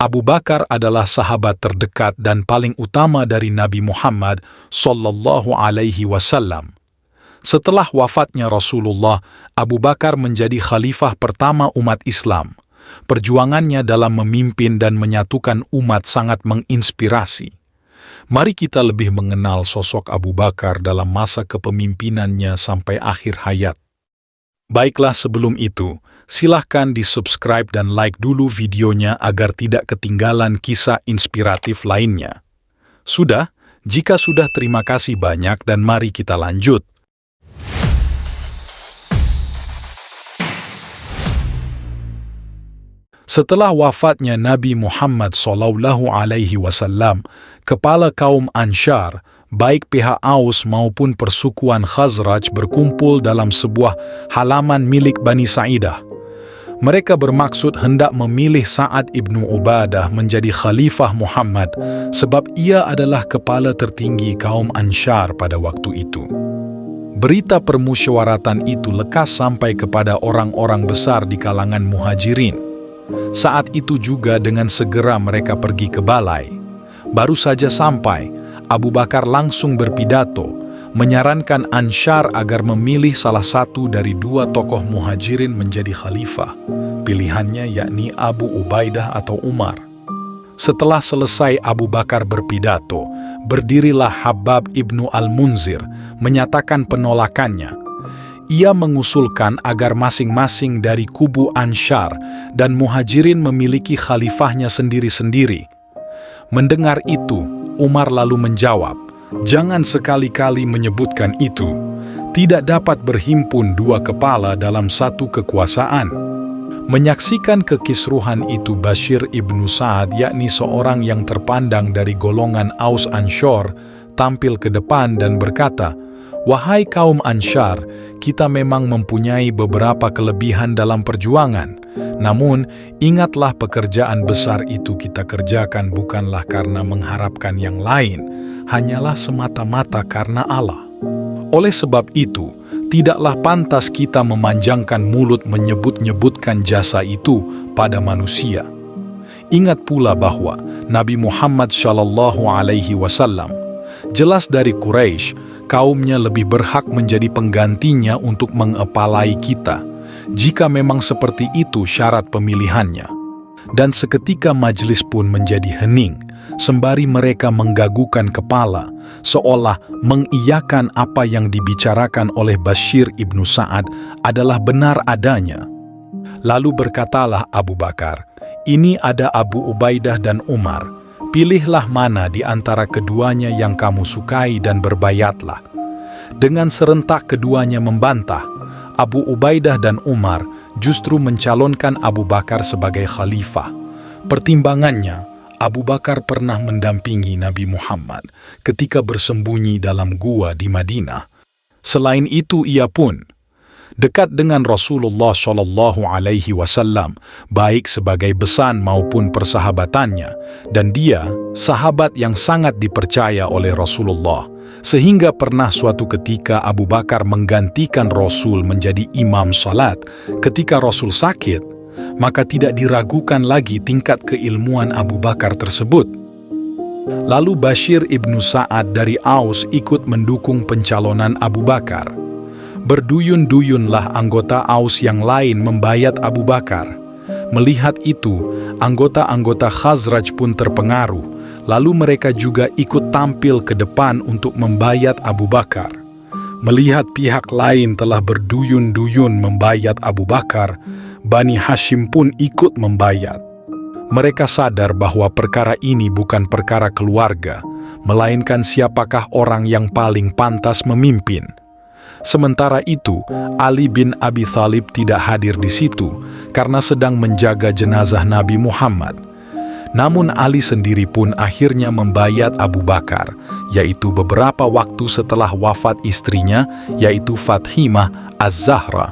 Abu Bakar adalah sahabat terdekat dan paling utama dari Nabi Muhammad sallallahu alaihi wasallam. Setelah wafatnya Rasulullah, Abu Bakar menjadi khalifah pertama umat Islam. Perjuangannya dalam memimpin dan menyatukan umat sangat menginspirasi. Mari kita lebih mengenal sosok Abu Bakar dalam masa kepemimpinannya sampai akhir hayat. Baiklah, sebelum itu, silahkan di-subscribe dan like dulu videonya agar tidak ketinggalan kisah inspiratif lainnya. Sudah? Jika sudah, terima kasih banyak dan mari kita lanjut. Setelah wafatnya Nabi Muhammad SAW, kepala kaum Ansyar, baik pihak Aus maupun persukuan Khazraj berkumpul dalam sebuah halaman milik Bani Sa'idah. Mereka bermaksud hendak memilih Sa'ad ibnu Ubadah menjadi Khalifah Muhammad sebab ia adalah kepala tertinggi kaum Ansyar pada waktu itu. Berita permusyawaratan itu lekas sampai kepada orang-orang besar di kalangan Muhajirin. Saat itu juga dengan segera mereka pergi ke balai. Baru saja sampai, Abu Bakar langsung berpidato, menyarankan Ansyar agar memilih salah satu dari dua tokoh Muhajirin menjadi khalifah. Pilihannya yakni Abu Ubaidah atau Umar. Setelah selesai Abu Bakar berpidato, berdirilah Habab ibnu Al-Munzir menyatakan penolakannya. Ia mengusulkan agar masing-masing dari kubu Ansyar dan Muhajirin memiliki khalifahnya sendiri-sendiri. Mendengar itu, Umar lalu menjawab, "Jangan sekali-kali menyebutkan itu. Tidak dapat berhimpun dua kepala dalam satu kekuasaan." Menyaksikan kekisruhan itu, Bashir ibnu Sa'ad, yakni seorang yang terpandang dari golongan Aus Ansyar, tampil ke depan dan berkata, "Wahai kaum Ansyar, kita memang mempunyai beberapa kelebihan dalam perjuangan. Namun, ingatlah pekerjaan besar itu kita kerjakan bukanlah karena mengharapkan yang lain, hanyalah semata-mata karena Allah. Oleh sebab itu, tidaklah pantas kita memanjangkan mulut menyebut-nyebutkan jasa itu pada manusia. Ingat pula bahwa Nabi Muhammad SAW jelas dari Quraisy, kaumnya lebih berhak menjadi penggantinya untuk mengepalai kita, jika memang seperti itu syarat pemilihannya." Dan seketika majelis pun menjadi hening, sembari mereka menggagukan kepala, seolah mengiyakan apa yang dibicarakan oleh Bashir ibnu Sa'ad adalah benar adanya. Lalu berkatalah Abu Bakar, "Ini ada Abu Ubaidah dan Umar. Pilihlah mana di antara keduanya yang kamu sukai dan berbayatlah." Dengan serentak keduanya membantah. Abu Ubaidah dan Umar justru mencalonkan Abu Bakar sebagai khalifah. Pertimbangannya, Abu Bakar pernah mendampingi Nabi Muhammad ketika bersembunyi dalam gua di Madinah. Selain itu, ia pun dekat dengan Rasulullah SAW, baik sebagai besan maupun persahabatannya, dan dia sahabat yang sangat dipercaya oleh Rasulullah, sehingga pernah suatu ketika Abu Bakar menggantikan Rasul menjadi imam salat ketika Rasul sakit, maka tidak diragukan lagi tingkat keilmuan Abu Bakar tersebut. Lalu Bashir ibnu Sa'ad dari Aus ikut mendukung pencalonan Abu Bakar. Berduyun-duyunlah anggota Aus yang lain membayat Abu Bakar. Melihat itu, anggota-anggota Khazraj pun terpengaruh, lalu mereka juga ikut tampil ke depan untuk membayat Abu Bakar. Melihat pihak lain telah berduyun-duyun membayat Abu Bakar, Bani Hashim pun ikut membayat. Mereka sadar bahwa perkara ini bukan perkara keluarga, melainkan siapakah orang yang paling pantas memimpin. Sementara itu, Ali bin Abi Thalib tidak hadir di situ karena sedang menjaga jenazah Nabi Muhammad. Namun Ali sendiri pun akhirnya membayat Abu Bakar, yaitu beberapa waktu setelah wafat istrinya, yaitu Fathimah Az-Zahra.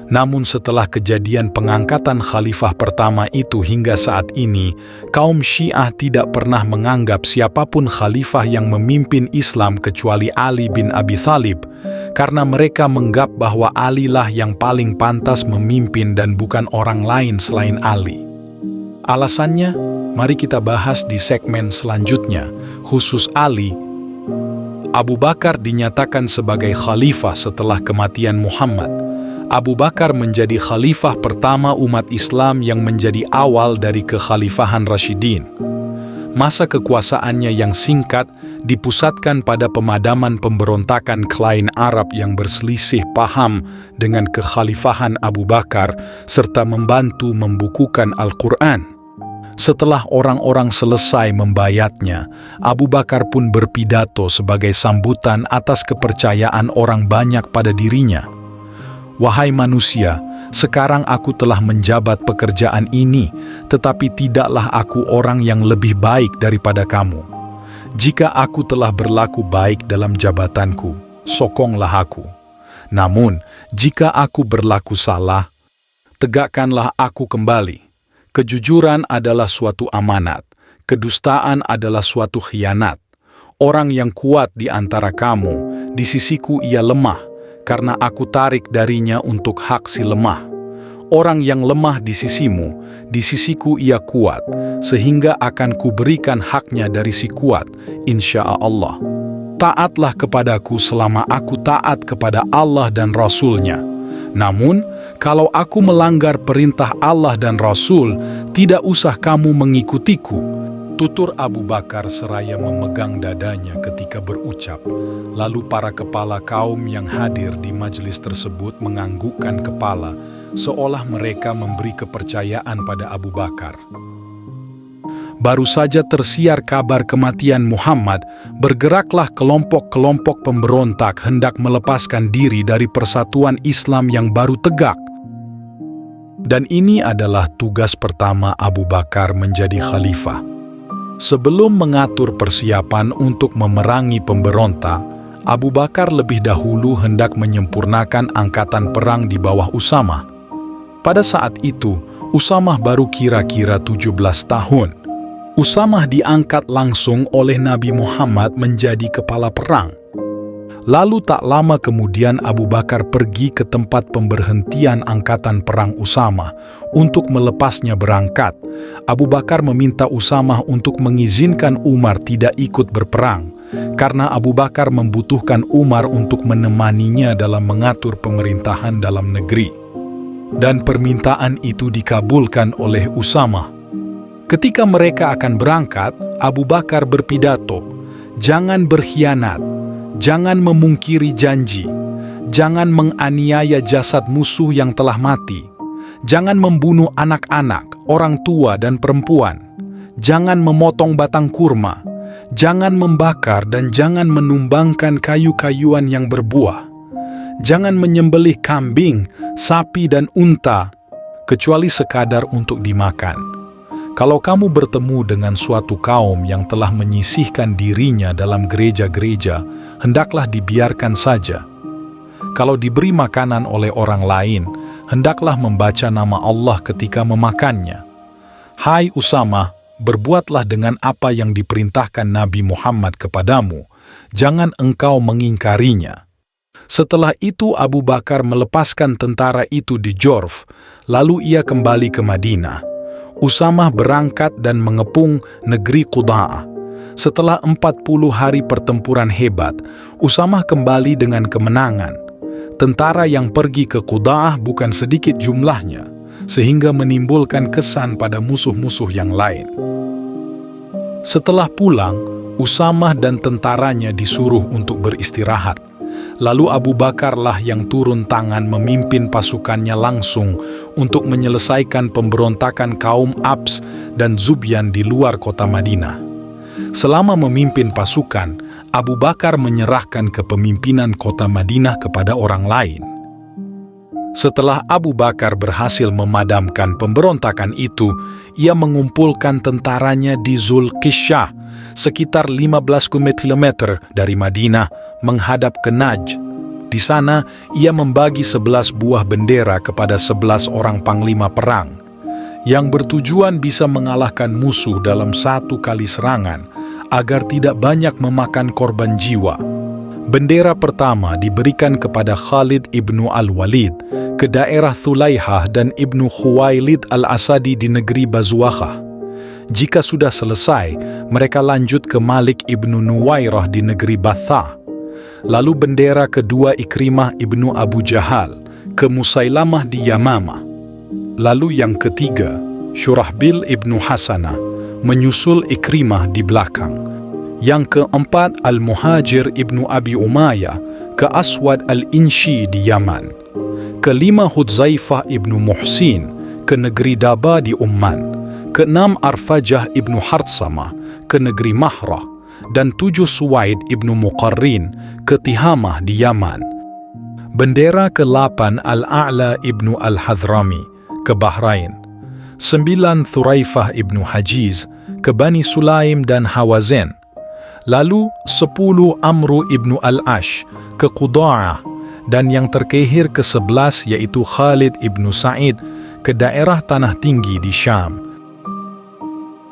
Namun setelah kejadian pengangkatan khalifah pertama itu hingga saat ini, kaum Syiah tidak pernah menganggap siapapun khalifah yang memimpin Islam kecuali Ali bin Abi Thalib, karena mereka menganggap bahwa Ali lah yang paling pantas memimpin dan bukan orang lain selain Ali. Alasannya, mari kita bahas di segmen selanjutnya, khusus Ali. Abu Bakar dinyatakan sebagai khalifah setelah kematian Muhammad. Abu Bakar menjadi khalifah pertama umat Islam yang menjadi awal dari kekhalifahan Rasyidin. Masa kekuasaannya yang singkat dipusatkan pada pemadaman pemberontakan klaim Arab yang berselisih paham dengan kekhalifahan Abu Bakar serta membantu membukukan Al-Quran. Setelah orang-orang selesai membayatnya, Abu Bakar pun berpidato sebagai sambutan atas kepercayaan orang banyak pada dirinya. Wahai manusia, sekarang aku telah menjabat pekerjaan ini, tetapi tidaklah aku orang yang lebih baik daripada kamu. Jika aku telah berlaku baik dalam jabatanku, sokonglah aku. Namun, jika aku berlaku salah, tegakkanlah aku kembali. Kejujuran adalah suatu amanat, kedustaan adalah suatu khianat. Orang yang kuat di antara kamu, di sisiku ia lemah, karena aku tarik darinya untuk hak si lemah. Orang yang lemah di sisimu, di sisiku ia kuat, sehingga akan kuberikan haknya dari si kuat, insya Allah. Taatlah kepadaku selama aku taat kepada Allah dan Rasul-Nya. Namun, kalau aku melanggar perintah Allah dan Rasul, tidak usah kamu mengikutiku. Tutur Abu Bakar seraya memegang dadanya ketika berucap. Lalu para kepala kaum yang hadir di majelis tersebut menganggukkan kepala, seolah mereka memberi kepercayaan pada Abu Bakar. Baru saja tersiar kabar kematian Muhammad, bergeraklah kelompok-kelompok pemberontak hendak melepaskan diri dari persatuan Islam yang baru tegak. Dan ini adalah tugas pertama Abu Bakar menjadi khalifah. Sebelum mengatur persiapan untuk memerangi pemberontak, Abu Bakar lebih dahulu hendak menyempurnakan angkatan perang di bawah Usamah. Pada saat itu, Usamah baru kira-kira 17 tahun. Usamah diangkat langsung oleh Nabi Muhammad menjadi kepala perang. Lalu tak lama kemudian Abu Bakar pergi ke tempat pemberhentian angkatan perang Usamah untuk melepasnya berangkat. Abu Bakar meminta Usamah untuk mengizinkan Umar tidak ikut berperang, karena Abu Bakar membutuhkan Umar untuk menemaninya dalam mengatur pemerintahan dalam negeri. Dan permintaan itu dikabulkan oleh Usamah. Ketika mereka akan berangkat, Abu Bakar berpidato, "Jangan berkhianat, jangan memungkiri janji, jangan menganiaya jasad musuh yang telah mati, jangan membunuh anak-anak, orang tua dan perempuan, jangan memotong batang kurma, jangan membakar dan jangan menumbangkan kayu-kayuan yang berbuah, jangan menyembelih kambing, sapi dan unta, kecuali sekadar untuk dimakan. Kalau kamu bertemu dengan suatu kaum yang telah menyisihkan dirinya dalam gereja-gereja, hendaklah dibiarkan saja. Kalau diberi makanan oleh orang lain, hendaklah membaca nama Allah ketika memakannya. Hai Usamah, berbuatlah dengan apa yang diperintahkan Nabi Muhammad kepadamu, jangan engkau mengingkarinya." Setelah itu Abu Bakar melepaskan tentara itu di Jorf, lalu ia kembali ke Madinah. Usamah berangkat dan mengepung negeri Quda'ah. Setelah 40 hari pertempuran hebat, Usamah kembali dengan kemenangan. Tentara yang pergi ke Quda'ah bukan sedikit jumlahnya, sehingga menimbulkan kesan pada musuh-musuh yang lain. Setelah pulang, Usamah dan tentaranya disuruh untuk beristirahat. Lalu Abu Bakarlah yang turun tangan memimpin pasukannya langsung untuk menyelesaikan pemberontakan kaum Abs dan Zubyan di luar kota Madinah. Selama memimpin pasukan, Abu Bakar menyerahkan kepemimpinan kota Madinah kepada orang lain. Setelah Abu Bakar berhasil memadamkan pemberontakan itu, ia mengumpulkan tentaranya di Zulkisyah, sekitar 15 km dari Madinah, menghadap ke Najd. Di sana, ia membagi 11 buah bendera kepada 11 orang panglima perang, yang bertujuan bisa mengalahkan musuh dalam satu kali serangan, agar tidak banyak memakan korban jiwa. Bendera pertama diberikan kepada Khalid ibnu Al-Walid ke daerah Thulaihah dan Ibnu Khuwailid Al-Asadi di negeri Bazuakhah. Jika sudah selesai, mereka lanjut ke Malik ibnu Nuwairah di negeri Bathah. Lalu bendera kedua Ikrimah ibnu Abu Jahal ke Musailamah di Yamamah. Lalu yang ketiga, Syurahbil ibnu Hasanah menyusul Ikrimah di belakang. Yang keempat, Al-Muhajir ibnu Abi Umayyah ke Aswad al-Inshi di Yaman. Kelima, Hudzaifah ibnu Muhsin ke negeri Daba di Umman. Keenam, Arfajah ibnu Hartsamah ke negeri Mahrah. Dan 7, Suwaid ibnu Muqarrin ke Tihamah di Yaman. Bendera ke-8, Al-A'la ibnu Al-Hadrami ke Bahrain. 9, Thuraifah ibnu Hajiz ke Bani Sulaim dan Hawazin. Lalu 10, Amru ibnu Al-Ash ke Quda'ah, dan yang terkehir ke-11 yaitu Khalid ibnu Sa'id ke daerah Tanah Tinggi di Syam.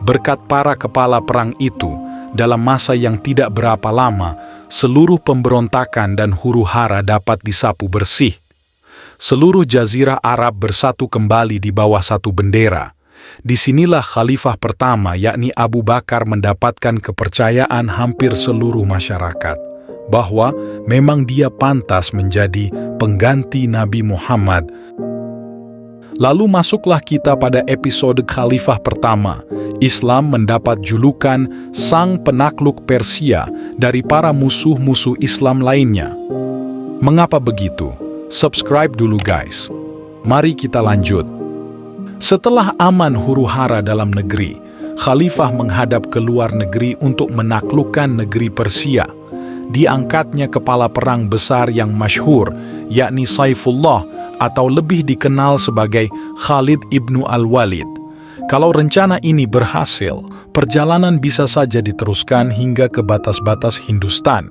Berkat para kepala perang itu, dalam masa yang tidak berapa lama, seluruh pemberontakan dan huru-hara dapat disapu bersih. Seluruh jazirah Arab bersatu kembali di bawah satu bendera. Disinilah khalifah pertama yakni Abu Bakar mendapatkan kepercayaan hampir seluruh masyarakat bahwa memang dia pantas menjadi pengganti Nabi Muhammad. Lalu masuklah kita pada episode khalifah pertama. Islam mendapat julukan sang penakluk Persia dari para musuh-musuh Islam lainnya. Mengapa begitu? Subscribe dulu guys. Mari kita lanjut. Setelah aman huru-hara dalam negeri, khalifah menghadap ke luar negeri untuk menaklukkan negeri Persia. Diangkatnya kepala perang besar yang masyhur, yakni Saifullah atau lebih dikenal sebagai Khalid ibnu Al-Walid. Kalau rencana ini berhasil, perjalanan bisa saja diteruskan hingga ke batas-batas Hindustan.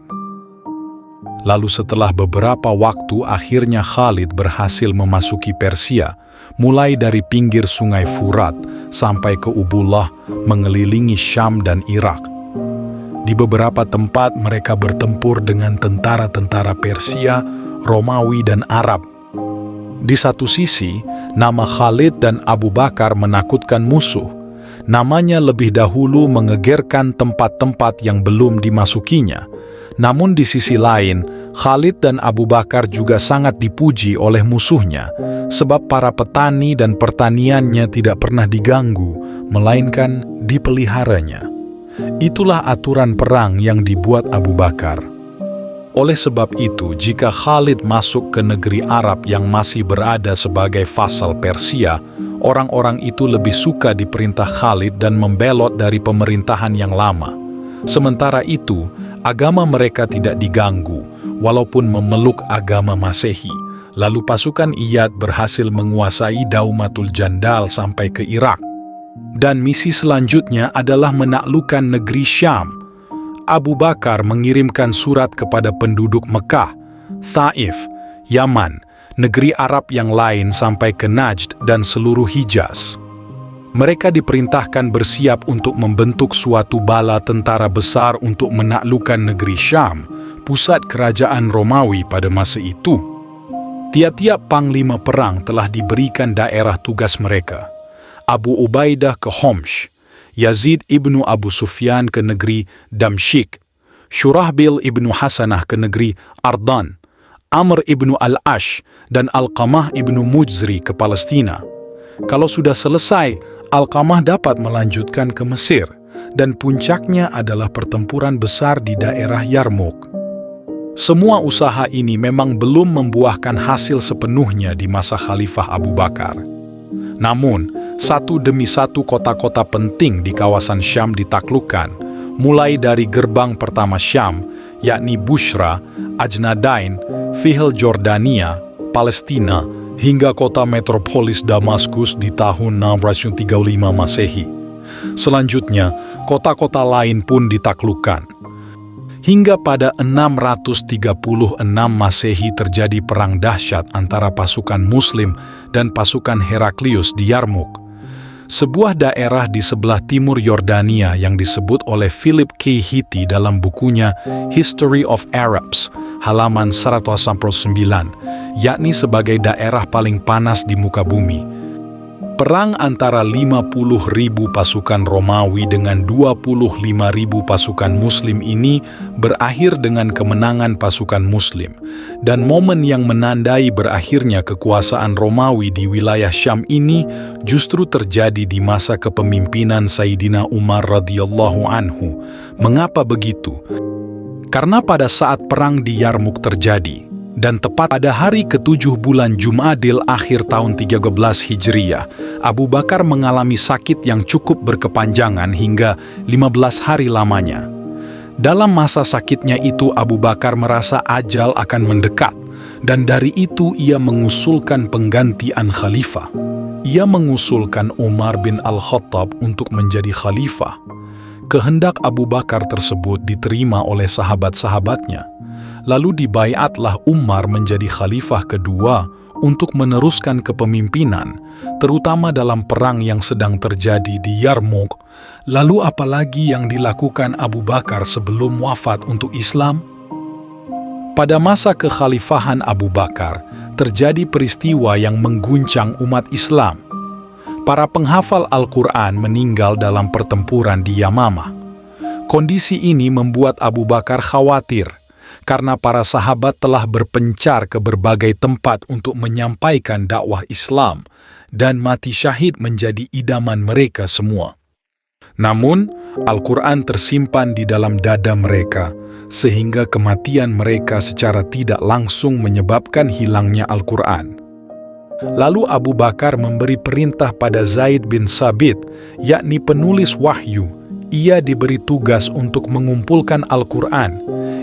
Lalu setelah beberapa waktu, akhirnya Khalid berhasil memasuki Persia, mulai dari pinggir sungai Furat sampai ke Ubullah, mengelilingi Syam dan Irak. Di beberapa tempat mereka bertempur dengan tentara-tentara Persia, Romawi, dan Arab. Di satu sisi, nama Khalid dan Abu Bakar menakutkan musuh. Namanya lebih dahulu mengegerkan tempat-tempat yang belum dimasukinya. Namun di sisi lain, Khalid dan Abu Bakar juga sangat dipuji oleh musuhnya, sebab para petani dan pertaniannya tidak pernah diganggu, melainkan dipeliharanya. Itulah aturan perang yang dibuat Abu Bakar. Oleh sebab itu, jika Khalid masuk ke negeri Arab yang masih berada sebagai vasal Persia, orang-orang itu lebih suka diperintah Khalid dan membelot dari pemerintahan yang lama. Sementara itu, agama mereka tidak diganggu, walaupun memeluk agama Masehi. Lalu pasukan Iyad berhasil menguasai Daumatul Jandal sampai ke Irak. Dan misi selanjutnya adalah menaklukkan negeri Syam. Abu Bakar mengirimkan surat kepada penduduk Mekah, Thaif, Yaman, negeri Arab yang lain sampai ke Najd dan seluruh Hijaz. Mereka diperintahkan bersiap untuk membentuk suatu bala tentara besar untuk menaklukkan negeri Syam, pusat kerajaan Romawi pada masa itu. Tiap-tiap panglima perang telah diberikan daerah tugas mereka. Abu Ubaidah ke Homs, Yazid ibnu Abu Sufyan ke negeri Damsyik, Syurahbil ibnu Hasanah ke negeri Ardan, Amr ibnu Al-Ash dan Alqamah ibnu Mujzri ke Palestina. Kalau sudah selesai, Alqamah dapat melanjutkan ke Mesir, dan puncaknya adalah pertempuran besar di daerah Yarmouk. Semua usaha ini memang belum membuahkan hasil sepenuhnya di masa Khalifah Abu Bakar. Namun, satu demi satu kota-kota penting di kawasan Syam ditaklukkan, mulai dari gerbang pertama Syam, yakni Bushra, Ajnadain, Fihl Jordania, Palestina, hingga kota metropolis Damaskus di tahun 635 Masehi. Selanjutnya, kota-kota lain pun ditaklukkan. Hingga pada 636 Masehi terjadi perang dahsyat antara pasukan Muslim dan pasukan Heraklius di Yarmouk. sebuah daerah di sebelah timur Yordania yang disebut oleh Philip K. Hitti dalam bukunya History of Arabs, halaman 109, yakni sebagai daerah paling panas di muka bumi. Perang antara 50.000 pasukan Romawi dengan 25.000 pasukan Muslim ini berakhir dengan kemenangan pasukan Muslim, dan momen yang menandai berakhirnya kekuasaan Romawi di wilayah Syam ini justru terjadi di masa kepemimpinan Sayyidina Umar radhiyallahu anhu. Mengapa begitu? Karena pada saat perang di Yarmuk terjadi, dan tepat pada hari ke-7 bulan Jumadil akhir tahun 13 Hijriyah, Abu Bakar mengalami sakit yang cukup berkepanjangan hingga 15 hari lamanya. Dalam masa sakitnya itu Abu Bakar merasa ajal akan mendekat, dan dari itu ia mengusulkan penggantian khalifah. Ia mengusulkan Umar bin Al-Khattab untuk menjadi khalifah. Kehendak Abu Bakar tersebut diterima oleh sahabat-sahabatnya. Lalu dibaiatlah Umar menjadi khalifah kedua untuk meneruskan kepemimpinan, terutama dalam perang yang sedang terjadi di Yarmuk. Lalu apalagi yang dilakukan Abu Bakar sebelum wafat untuk Islam? Pada masa kekhalifahan Abu Bakar, terjadi peristiwa yang mengguncang umat Islam. Para penghafal Al-Quran meninggal dalam pertempuran di Yamamah. Kondisi ini membuat Abu Bakar khawatir, karena para sahabat telah berpencar ke berbagai tempat untuk menyampaikan dakwah Islam, dan mati syahid menjadi idaman mereka semua. Namun, Al-Quran tersimpan di dalam dada mereka, sehingga kematian mereka secara tidak langsung menyebabkan hilangnya Al-Quran. Lalu Abu Bakar memberi perintah pada Zaid bin Sabit, yakni penulis wahyu. Ia diberi tugas untuk mengumpulkan Al-Quran.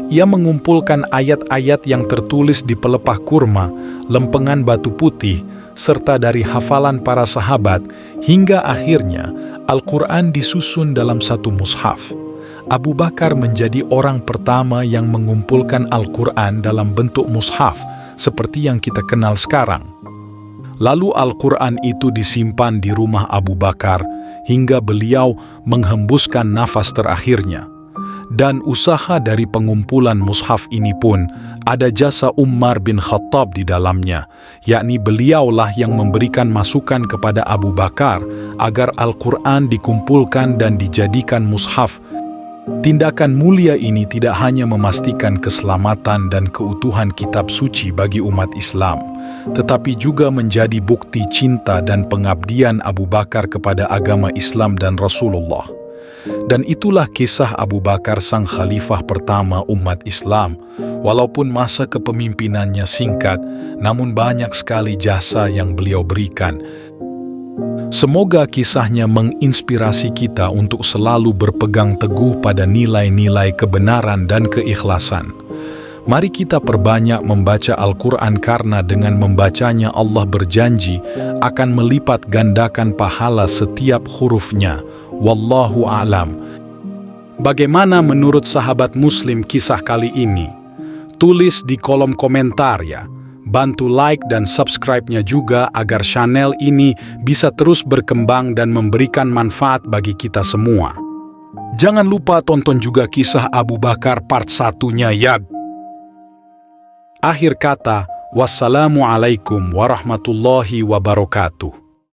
Ia mengumpulkan ayat-ayat yang tertulis di pelepah kurma, lempengan batu putih, serta dari hafalan para sahabat, hingga akhirnya Al-Quran disusun dalam satu mushaf. Abu Bakar menjadi orang pertama yang mengumpulkan Al-Quran dalam bentuk mushaf, seperti yang kita kenal sekarang. Lalu Al-Quran itu disimpan di rumah Abu Bakar, hingga beliau menghembuskan nafas terakhirnya. Dan usaha dari pengumpulan mushaf ini pun ada jasa Umar bin Khattab di dalamnya, yakni beliaulah yang memberikan masukan kepada Abu Bakar agar Al-Quran dikumpulkan dan dijadikan mushaf. Tindakan mulia ini tidak hanya memastikan keselamatan dan keutuhan kitab suci bagi umat Islam, tetapi juga menjadi bukti cinta dan pengabdian Abu Bakar kepada agama Islam dan Rasulullah. Dan itulah kisah Abu Bakar sang khalifah pertama umat Islam. Walaupun masa kepemimpinannya singkat, namun banyak sekali jasa yang beliau berikan. Semoga kisahnya menginspirasi kita untuk selalu berpegang teguh pada nilai-nilai kebenaran dan keikhlasan. Mari kita perbanyak membaca Al-Quran, karena dengan membacanya Allah berjanji akan melipat gandakan pahala setiap hurufnya. Wallahu a'lam. Bagaimana menurut sahabat Muslim kisah kali ini? Tulis di kolom komentar ya. Bantu like dan subscribe-nya juga agar channel ini bisa terus berkembang dan memberikan manfaat bagi kita semua. Jangan lupa tonton juga kisah Abu Bakar part 1-nya ya. Akhir kata, wassalamualaikum warahmatullahi wabarakatuh.